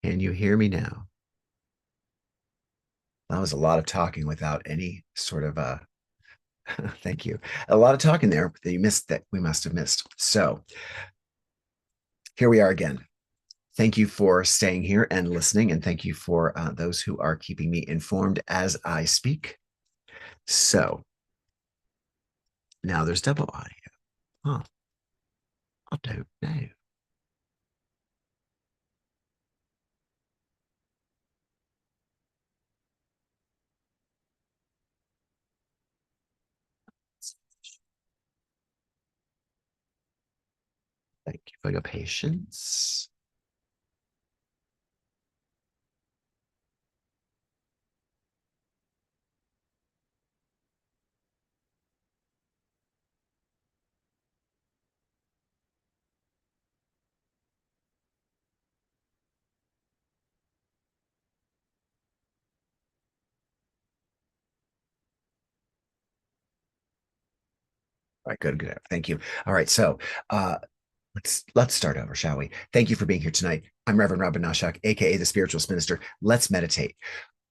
Can you hear me now? That was a lot of talking without any sort of thank you. A lot of talking there that you missed that we must have missed. So here we are again. Thank you for staying here and listening, and thank you for those who are keeping me informed as I speak. So now there's double audio. Huh, I don't know. Thank you for your patience. All right, good, good. Thank you. All right, so uh, let's start over, shall we? Thank you for being here tonight. I'm Reverend Robin Nashak, aka the Spiritualist Minister. Let's meditate.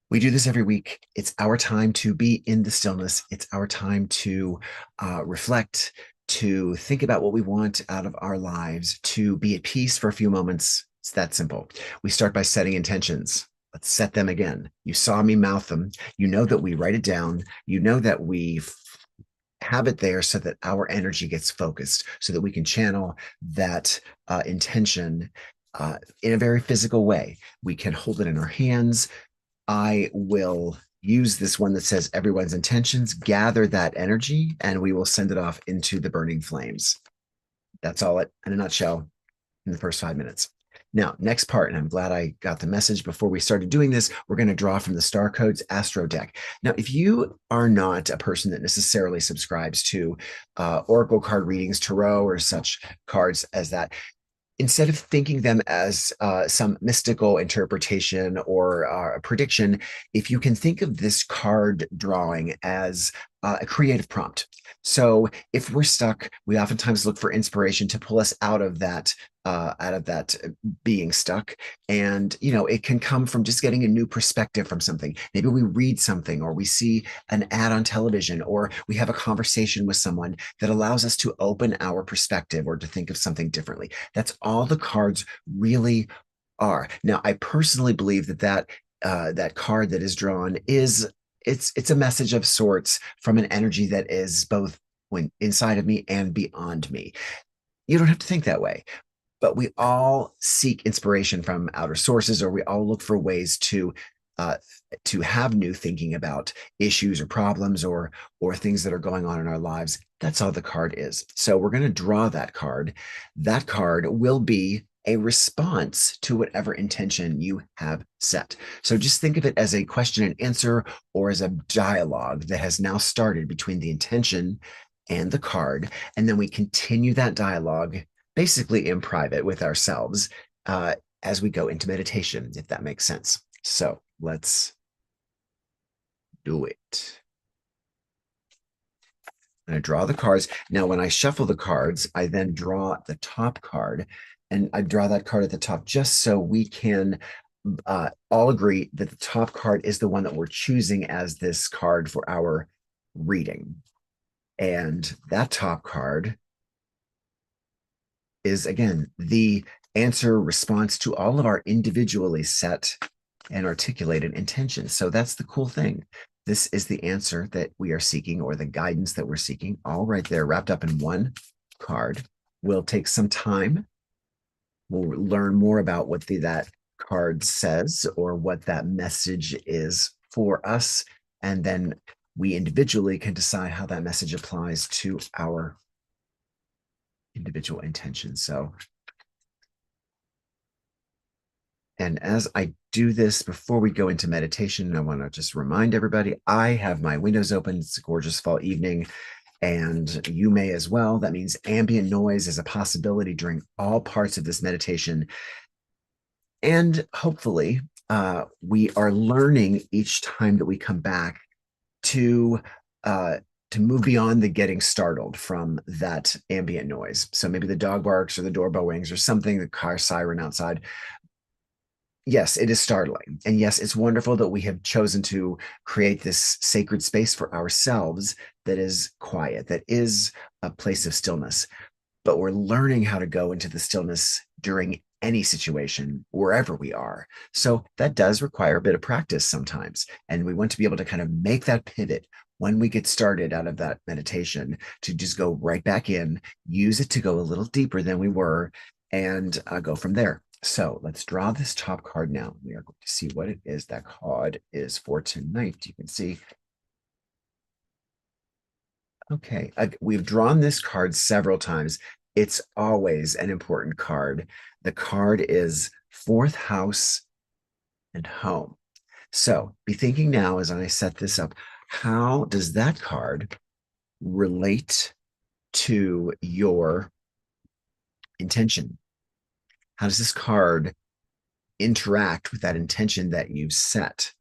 We do this every week. It's our time to be in the stillness. It's our time to reflect, to think about what we want out of our lives, to be at peace for a few moments. It's that simple. We start by setting intentions. Let's set them again. You saw me mouth them. You know that we write it down. You know that we have it there so that our energy gets focused, so that we can channel that intention in a very physical way. We can hold it in our hands. I will use this one that says everyone's intentions, gather that energy, and we will send it off into the burning flames. That's all it in a nutshell in the first 5 minutes. Now, next part, and I'm glad I got the message before we started doing this, we're going to draw from the Star Codes Astro deck. Now, if you are not a person that necessarily subscribes to Oracle card readings, Tarot, or such cards as that, instead of thinking them as some mystical interpretation or a prediction, if you can think of this card drawing as a creative prompt. So if we're stuck, we oftentimes look for inspiration to pull us out of that being stuck. And it can come from just getting a new perspective from something. Maybe we read something, or we see an ad on television, or we have a conversation with someone that allows us to open our perspective or to think of something differently. That's all the cards really are. Now, I personally believe that card that is drawn it's a message of sorts from an energy that is both when inside of me and beyond me. You don't have to think that way, but we all seek inspiration from outer sources, or we all look for ways uh, to have new thinking about issues or problems or things that are going on in our lives. That's all the card is. So we're going to draw that card. That card will be a response to whatever intention you have set. So just think of it as a question and answer, or as a dialogue that has now started between the intention and the card. And then we continue that dialogue basically in private with ourselves as we go into meditation, if that makes sense. So let's do it. And I draw the cards. Now, when I shuffle the cards, I then draw the top card, and I draw that card at the top just so we can all agree that the top card is the one that we're choosing as this card for our reading. And that top card is, again, the answer response to all of our individually set and articulated intentions. So that's the cool thing. This is the answer that we are seeking, or the guidance that we're seeking, all right there, wrapped up in one card. We'll take some time. We'll learn more about what that card says, or what that message is for us. And then we individually can decide how that message applies to our individual intentions. So, and as I do this, before we go into meditation, I want to just remind everybody, I have my windows open. It's a gorgeous fall evening, and you may as well. That means ambient noise is a possibility during all parts of this meditation. And hopefully, we are learning each time that we come back to uh, to move beyond the getting startled from that ambient noise. So maybe the dog barks or the doorbell rings or something, the car siren outside. Yes, it is startling. And yes, it's wonderful that we have chosen to create this sacred space for ourselves that is quiet, that is a place of stillness. But we're learning how to go into the stillness during any situation, wherever we are. So that does require a bit of practice sometimes. And we want to be able to kind of make that pivot when we get started out of that meditation to just go right back in, use it to go a little deeper than we were, and go from there. So let's draw this top card now. We are going to see what it is that card is for tonight. You can see. Okay, we've drawn this card several times. It's always an important card. The card is fourth house and home. So be thinking now as I set this up, how does that card relate to your intention? How does this card interact with that intention that you've set?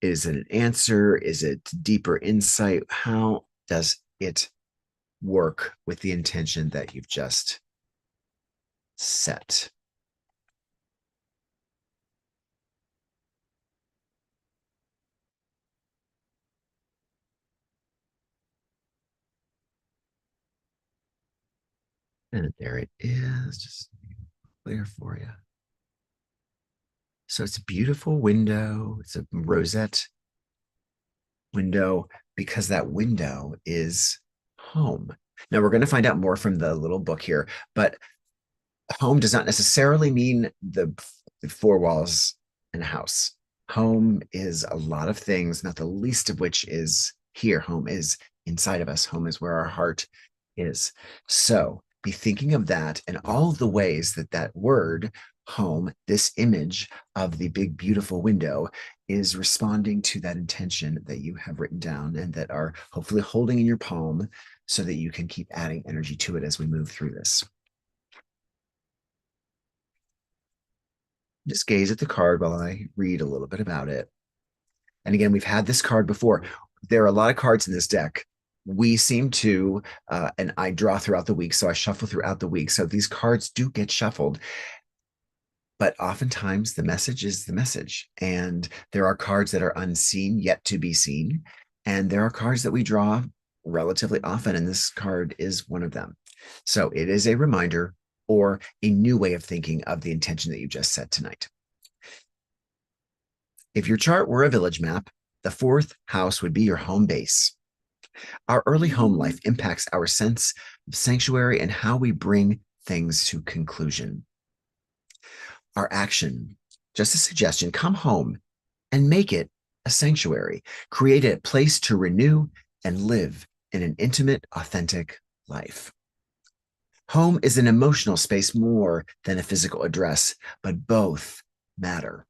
Is it an answer? Is it deeper insight? How does it work with the intention that you've just set? And there it is, just clear for you. So it's a beautiful window. It's a rosette window because that window is home. Now we're going to find out more from the little book here, but home does not necessarily mean the four walls in a house. Home is a lot of things, not the least of which is here. Home is inside of us. Home is where our heart is. So be thinking of that and all of the ways that that word home, this image of the big, beautiful window, is responding to that intention that you have written down and that are hopefully holding in your palm so that you can keep adding energy to it as we move through this. Just gaze at the card while I read a little bit about it. And again, we've had this card before. There are a lot of cards in this deck. We seem to, and I draw throughout the week, so I shuffle throughout the week. So these cards do get shuffled. But oftentimes the message is the message. And there are cards that are unseen, yet to be seen. And there are cards that we draw relatively often, and this card is one of them. So it is a reminder or a new way of thinking of the intention that you just set tonight. If your chart were a village map, the fourth house would be your home base. Our early home life impacts our sense of sanctuary and how we bring things to conclusion. Our action, just a suggestion, come home and make it a sanctuary. Create a place to renew and live in an intimate, authentic life. Home is an emotional space more than a physical address, but both matter.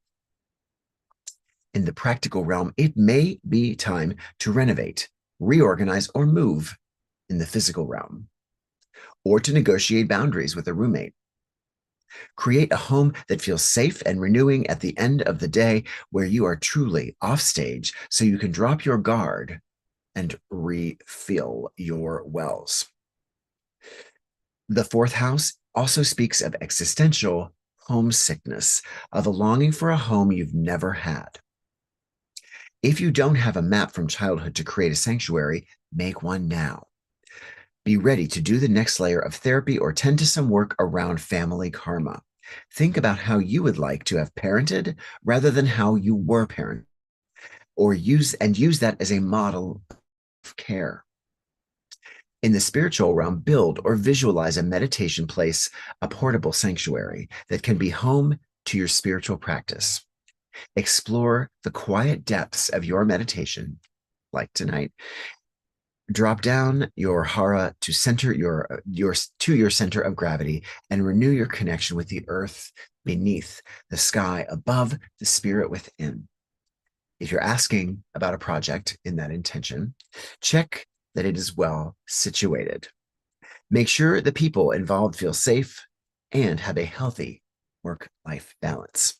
In the practical realm, it may be time to renovate, reorganize, or move in the physical realm, or to negotiate boundaries with a roommate. Create a home that feels safe and renewing at the end of the day, where you are truly off stage so you can drop your guard and refill your wells. The fourth house also speaks of existential homesickness, of a longing for a home you've never had. If you don't have a map from childhood to create a sanctuary, make one now. Be ready to do the next layer of therapy or tend to some work around family karma. Think about how you would like to have parented rather than how you were parented, or use that as a model of care. In the spiritual realm, build or visualize a meditation place, a portable sanctuary that can be home to your spiritual practice. Explore the quiet depths of your meditation, like tonight. Drop down your hara to center your center of gravity and renew your connection with the earth beneath, the sky above, the spirit within. If you're asking about a project in that intention, check that it is well situated. Make sure the people involved feel safe and have a healthy work-life balance.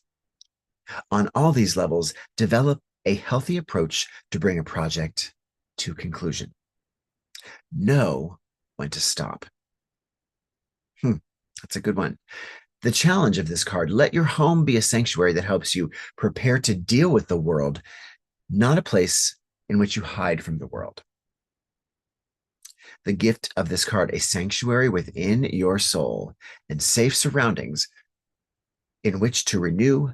On all these levels, develop a healthy approach to bring a project to conclusion. Know when to stop. That's a good one. The challenge of this card: let your home be a sanctuary that helps you prepare to deal with the world, not a place in which you hide from the world. The gift of this card: a sanctuary within your soul and safe surroundings in which to renew,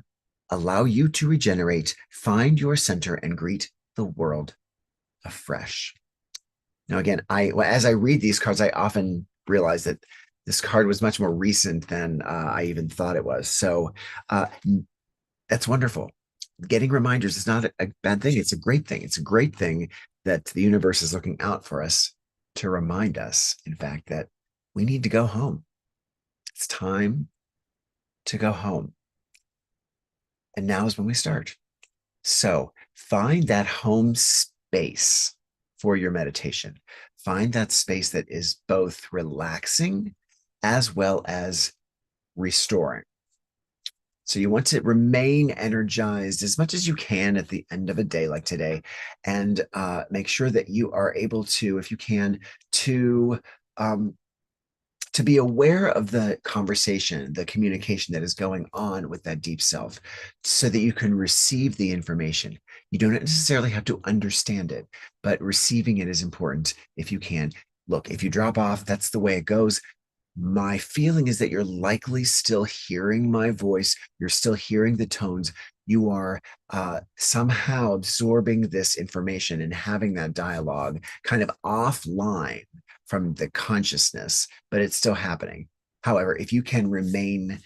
allow you to regenerate, find your center, and greet the world afresh. Now, again, as I read these cards, I often realize that this card was much more recent than I even thought it was. So that's wonderful. Getting reminders is not a bad thing. It's a great thing. It's a great thing that the universe is looking out for us to remind us, in fact, that we need to go home. It's time to go home. And now is when we start. So find that home space for your meditation. Find that space that is both relaxing as well as restoring. So you want to remain energized as much as you can at the end of a day like today, and make sure that you are able to, if you can, to be aware of the conversation, the communication that is going on with that deep self, so that you can receive the information. You don't necessarily have to understand it, but receiving it is important if you can. Look, if you drop off, that's the way it goes. My feeling is that you're likely still hearing my voice. You're still hearing the tones. You are somehow absorbing this information and having that dialogue kind of offline from the consciousness, but it's still happening. However, if you can remain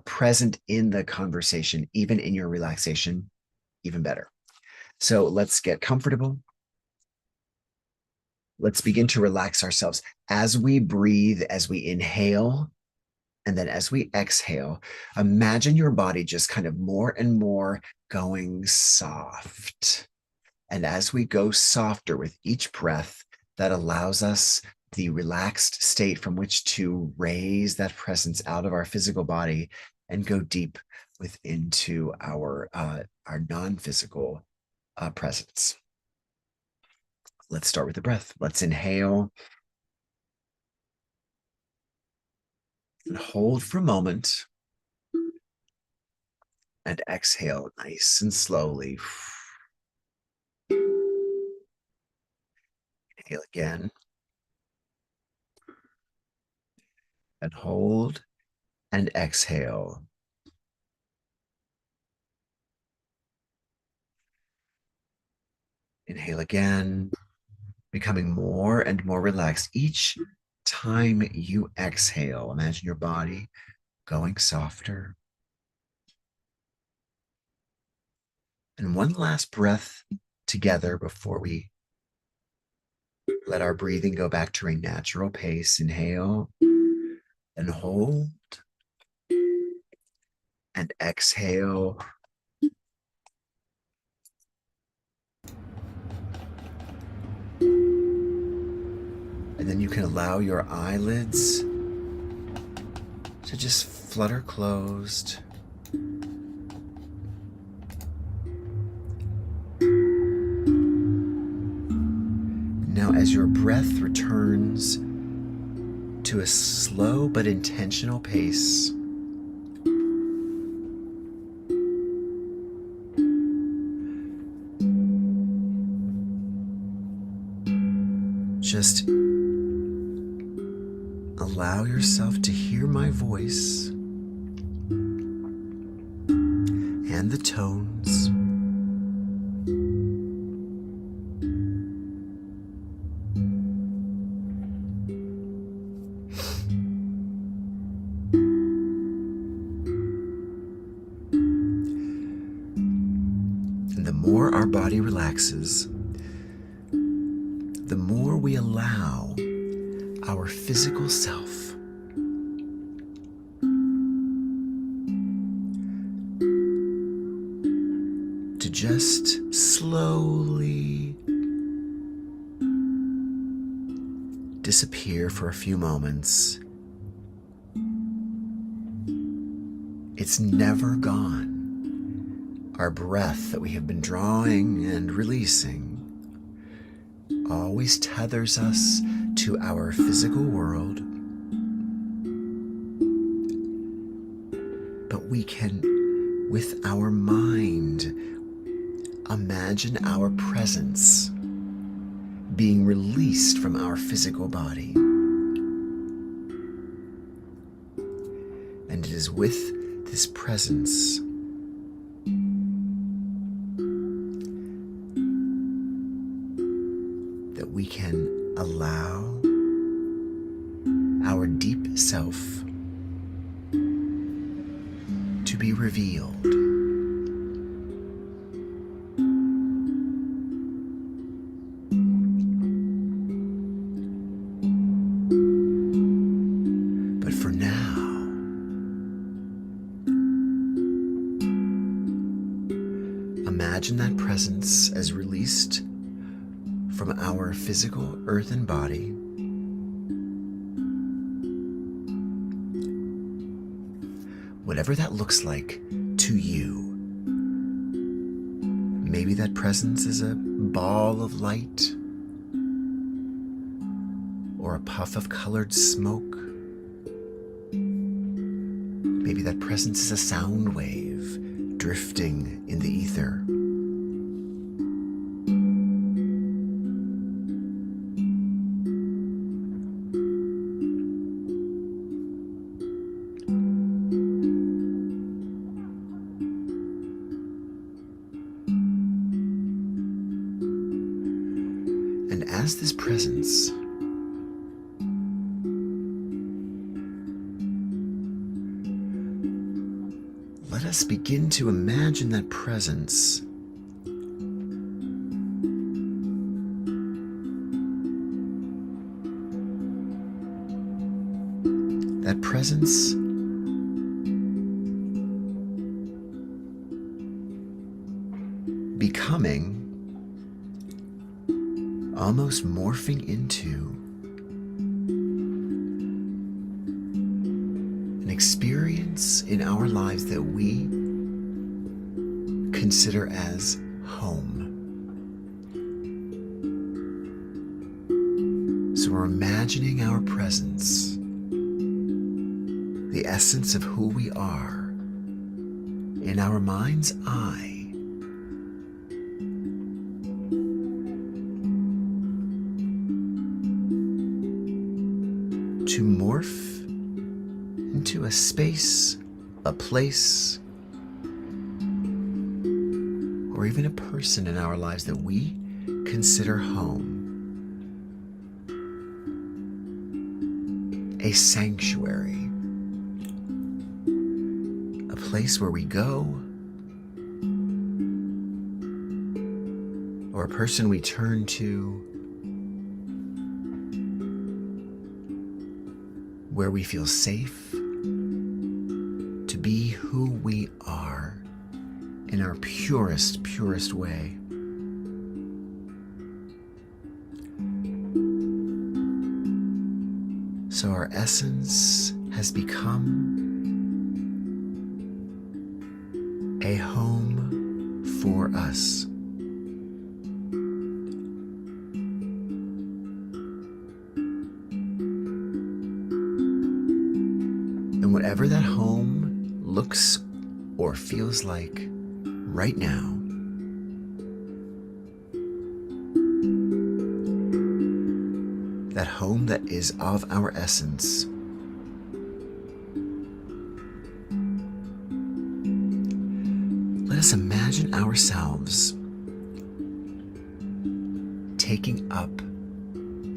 present in the conversation, even in your relaxation, even better. So let's get comfortable. Let's begin to relax ourselves as we breathe, as we inhale, and then as we exhale. Imagine your body just kind of more and more going soft. And as we go softer with each breath, that allows us the relaxed state from which to raise that presence out of our physical body and go deep within to our non-physical presence. Let's start with the breath. Let's inhale and hold for a moment, and exhale nice and slowly. Inhale again and hold and exhale. Inhale again, becoming more and more relaxed. Each time you exhale, imagine your body going softer. And one last breath together before we let our breathing go back to a natural pace. Inhale and hold and exhale. And then you can allow your eyelids to just flutter closed. Now, as your breath returns to a slow but intentional pace, just allow yourself to hear my voice and the tones. And the more our body relaxes, the more we allow our physical self to just slowly disappear for a few moments. It's never gone. Our breath that we have been drawing and releasing always tethers us to our physical world. can, with our mind, imagine our presence being released from our physical body. And it is with this presence that we can allow our deep self to be revealed. But for now, imagine that presence as released from our physical earthen body, whatever that looks like to you. Maybe that presence is a ball of light or a puff of colored smoke. Maybe that presence is a sound wave drifting in the ether. And as this presence let us begin to imagine that presence becoming, almost morphing into an experience in our lives that we consider as home. So we're imagining our presence, the essence of who we are, in our mind's eye. To morph into a space, a place, or even a person in our lives that we consider home. A sanctuary, a place where we go, or a person we turn to, where we feel safe to be who we are in our purest way. So our essence has become a home for us. And whatever that home looks or feels like right now, that home that is of our essence, let us imagine ourselves taking up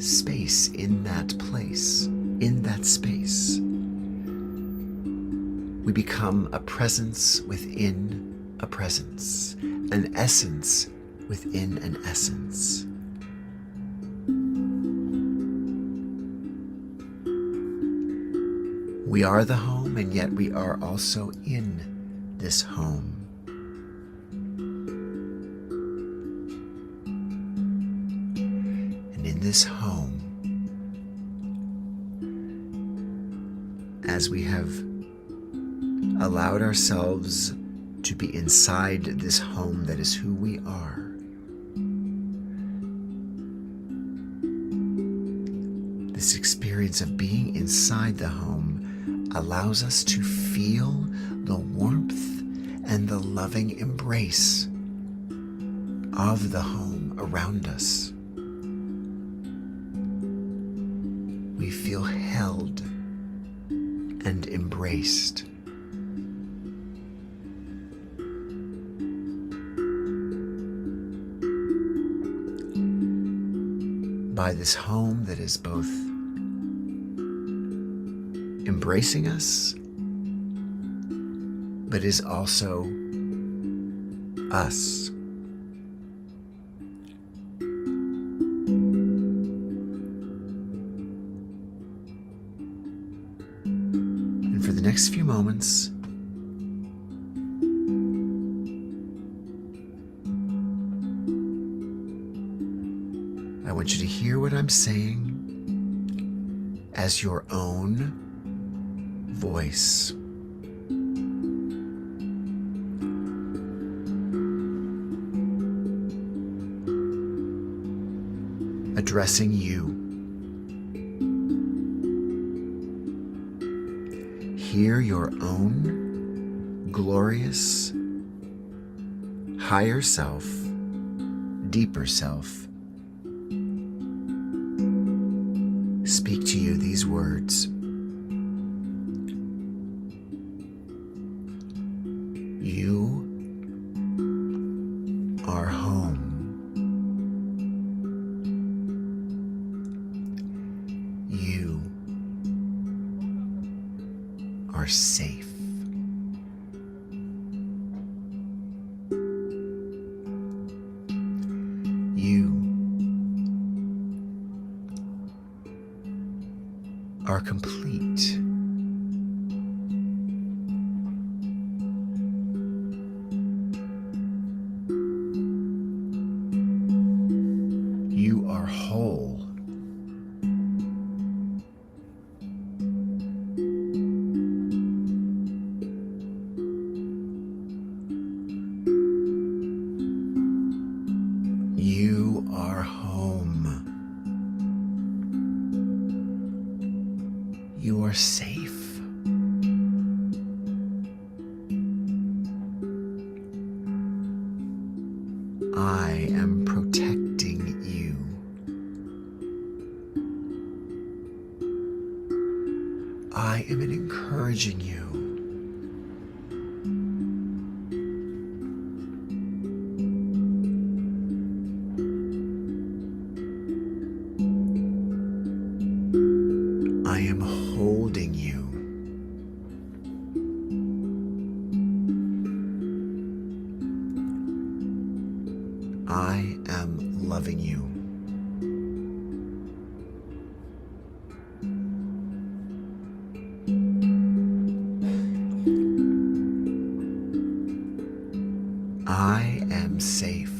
space in that place, in that space. We become a presence within a presence, an essence within an essence. We are the home, and yet we are also in this home. And in this home, as we have allowed ourselves to be inside this home that is who we are, this experience of being inside the home allows us to feel the warmth and the loving embrace of the home around us. We feel held and embraced. By this home that is both embracing us, but is also us. And for the next few moments, I want you to hear what I'm saying as your own voice. Addressing you. Hear your own glorious, higher self, deeper self speak to you these words. You are home. You are safe. You are complete. You are whole. You are home. You are safe. I am protecting you. I am encouraging you. I am holding you. I am loving you. I am safe.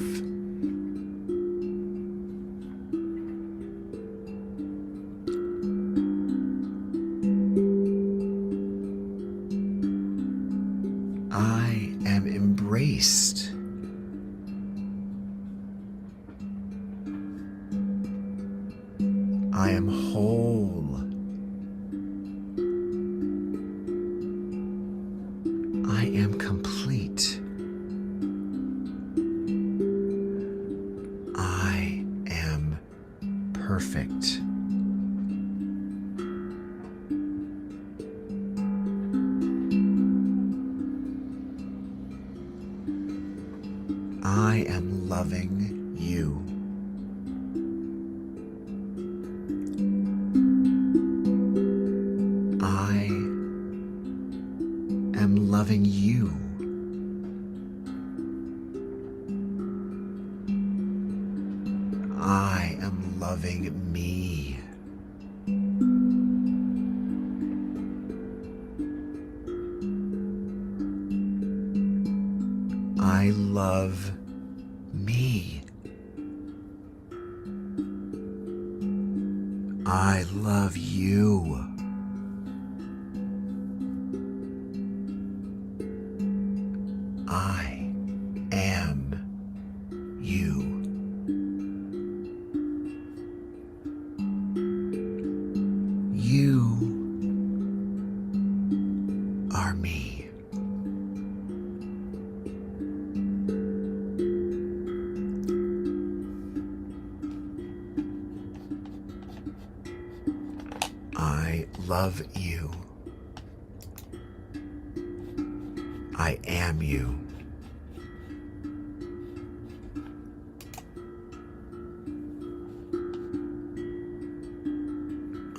I am embraced. I am whole. I am complete. I am perfect. I am loving you. I am loving you. I am loving me. I love me. I love you. I am you. You are me. I love you. I am you.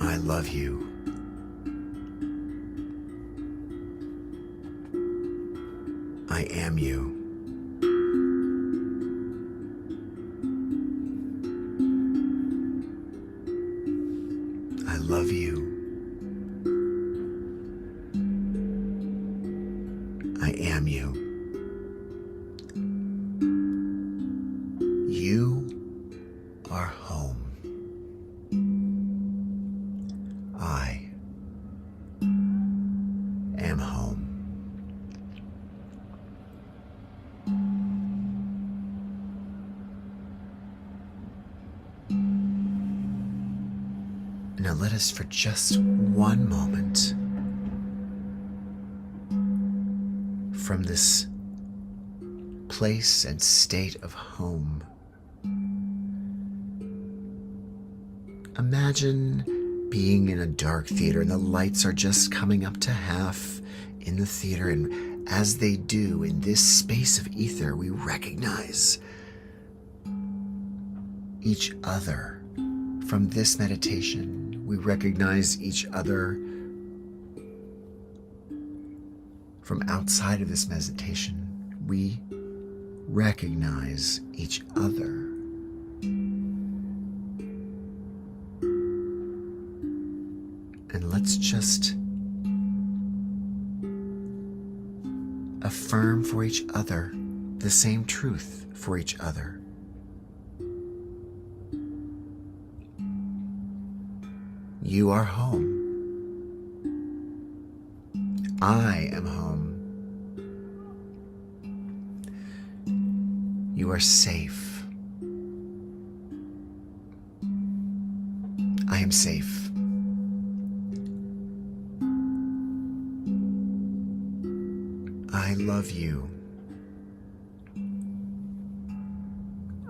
I love you. I am you. I love you. I am you. You are home. I am home. Now let us, for just one moment, from this place and state of home, imagine being in a dark theater and the lights are just coming up to half in the theater, and as they do in this space of ether, we recognize each other. From this meditation, we recognize each other. From outside of this meditation, we recognize each other. And let's just affirm for each other the same truth for each other. You are home. I am home. You are safe. I am safe. I love you.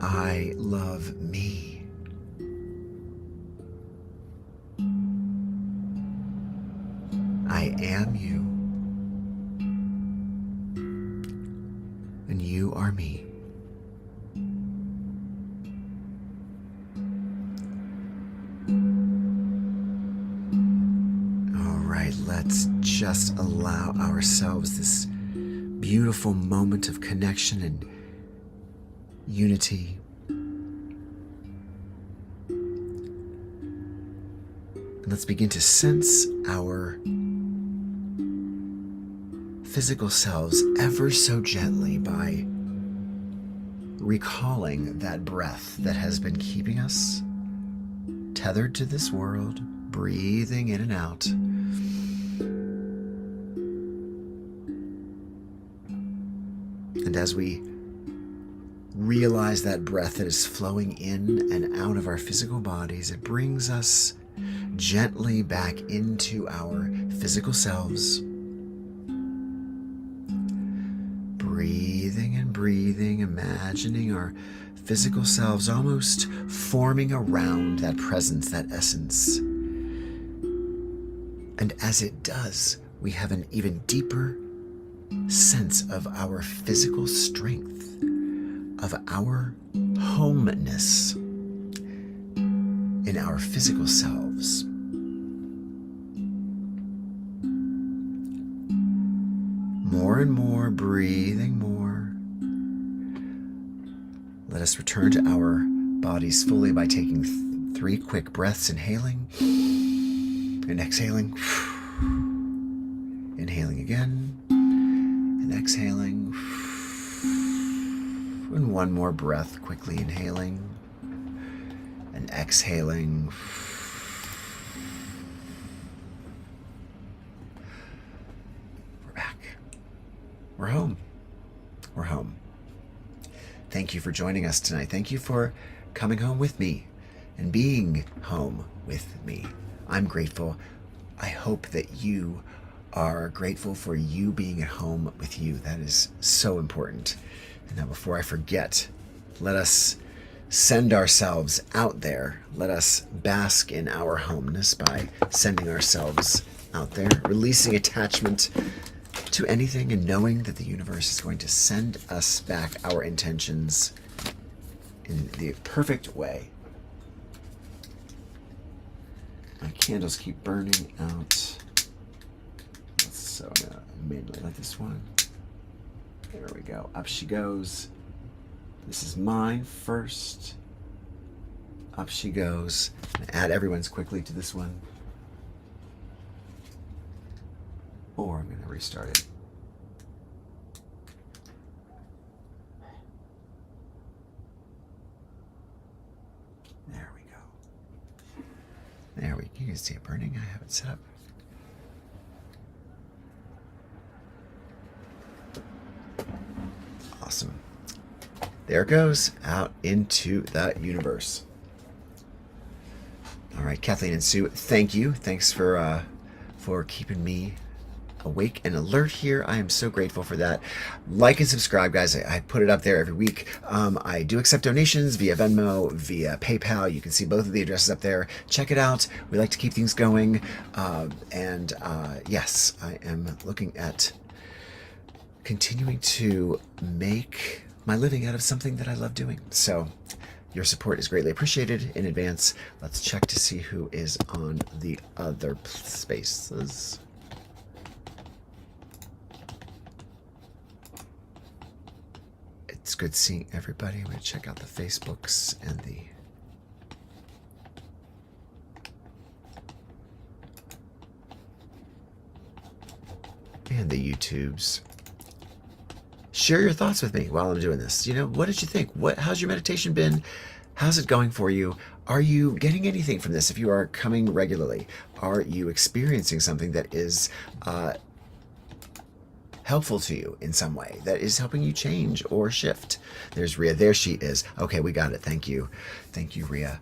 I love me. I am you. And you are me. All right, let's just allow ourselves this beautiful moment of connection and unity. And let's begin to sense our physical selves ever so gently by recalling that breath that has been keeping us tethered to this world, breathing in and out. And as we realize that breath that is flowing in and out of our physical bodies, it brings us gently back into our physical selves. Breathing and breathing, imagining our physical selves almost forming around that presence, that essence. And as it does, we have an even deeper sense of our physical strength, of our homeness in our physical selves. More and more, breathing more. Let us return to our bodies fully by taking 3 quick breaths, inhaling and exhaling. Inhaling again and exhaling. And one more breath, quickly inhaling and exhaling. We're back. We're home. We're home. Thank you for joining us tonight. Thank you for coming home with me and being home with me. I'm grateful. I hope that you are grateful for you being at home with you. That is so important. And now, before I forget, let us send ourselves out there. Let us bask in our homeness by sending ourselves out there, releasing attachment to anything and knowing that the universe is going to send us back our intentions in the perfect way. My candles keep burning out. So I'm gonna manually light this one. There we go. Up she goes. This is mine first. Up she goes. I'm gonna add everyone's quickly to this one. Or I'm gonna restart it. There we go. There we go. You can see it burning. I have it set up. Awesome. There it goes out into the universe. All right, Kathleen and Sue, thank you. Thanks for keeping me awake and alert here. I am so grateful for that. Like and subscribe, guys. I put it up there every week. I do accept donations via Venmo, via PayPal. You can see both of the addresses up there. Check it out. We like to keep things going. Yes, I am looking at continuing to make my living out of something that I love doing. So your support is greatly appreciated in advance. Let's check to see who is on the other spaces. It's good seeing everybody. I'm going to check out the Facebooks and the YouTubes. Share your thoughts with me while I'm doing this. You know, what did you think? How's your meditation been? How's it going for you? Are you getting anything from this? If you are coming regularly, are you experiencing something that is helpful to you in some way, that is helping you change or shift? There's Rhea. There she is. Okay, we got it. Thank you. Thank you, Rhea.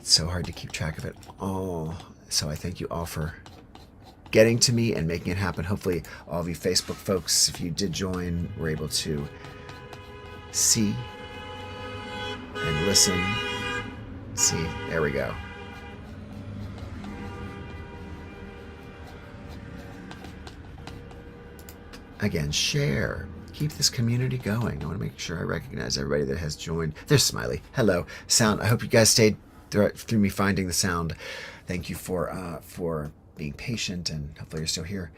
It's so hard to keep track of it all. So I thank you all for getting to me and making it happen. Hopefully all of you Facebook folks, if you did join, were able to see and listen. See, there we go. Again, share. Keep this community going. I want to make sure I recognize everybody that has joined. There's Smiley. Hello. Sound. I hope you guys stayed through me finding the sound. Thank you for being patient, and hopefully you're still here.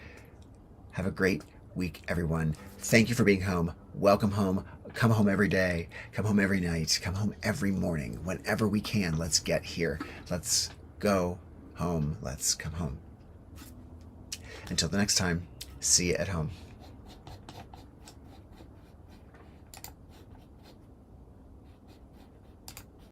Have a great week, everyone. Thank you for being home. Welcome home. Come home every day. Come home every night. Come home every morning. Whenever we can, let's get here. Let's go home. Let's come home. Until the next time, see you at home.